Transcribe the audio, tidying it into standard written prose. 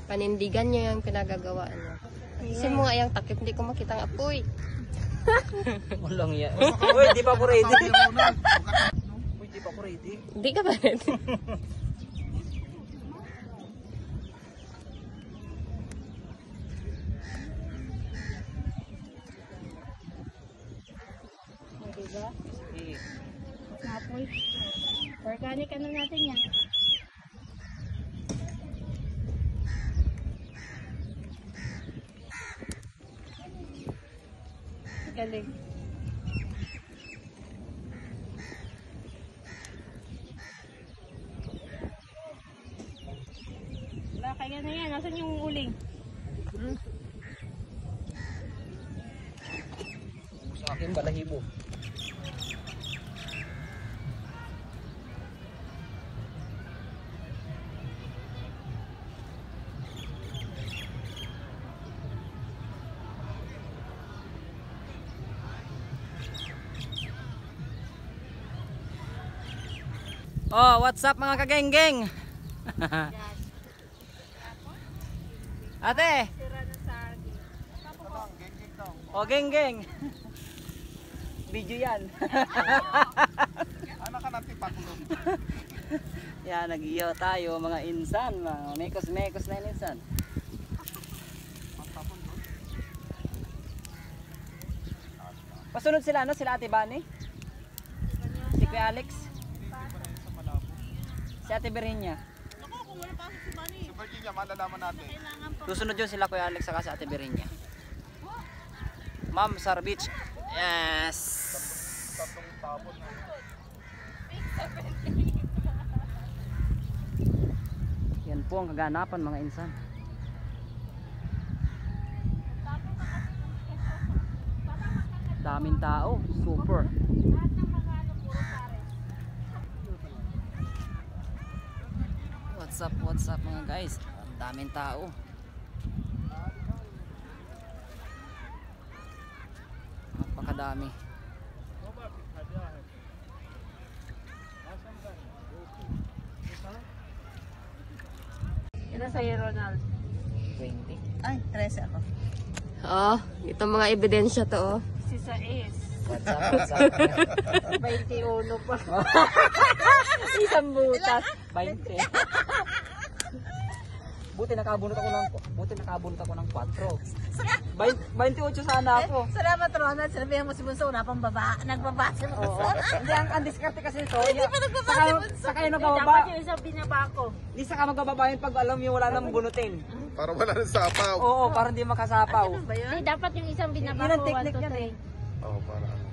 Panindigan niya yung pinagagawa niya. Isin mo nga yung takip, hindi ko makita ang apoy. Walang yan. Uy, di pa ako ready. Uy, di pa ako ready. Hindi ka ba ready? Diba? Eh, Apoy. Organic ano natin yan? Galing. Wala, kaya na yan. Nasaan yung uling? sa akin balahibo. Oh, what's up mga kagenggeng? Ate. Oh, genggeng. Video yan. Ano ka natin pakulong? Yan, nag-iyo tayo mga insan. Mekos-mekos na yung insan. Pasunod sila, no? Sila Ate Bani? Si Kuya Alex? Si Ate Virginia? Ako, kung wala pasok si Bunny. Si Virginia, malalaman natin. Susunod yun sila Kuya Alex saka si Ate Virginia. Ma'am Sar Beach. Yes! Tatlong tapon na. Yan po ang kaganapan mga insan. Daming tao. Super. What's up mga guys? Ang daming tao. Napakadami. Ito sa'yo, Ronald. 20. Ay, 13 ako. Oh, ito mga ebidensya to, oh. Si sa is. What's up? 21 pa. Isang butas. 20. Buti nakabunot ako ng 4. 28 sana ako. Salamat, Ronald. Sabihan mo si Bunso, wala pang baba. Nagbabasa mo. Oo. Hindi, ang diskarte kasi ito. Hindi pa nagbabasa si Bunso. Saka yung Dapat nagbababa. yung isang binaba ko. Hindi saka magbababa yun pag alam yung wala nang bunutin. Para wala nang sapaw. Oo, para hindi makasapaw. Ano ba yun? Dapat yung isang binaba Yun ang ko. technique 1, 2, yan 3. eh. Oo, para ano.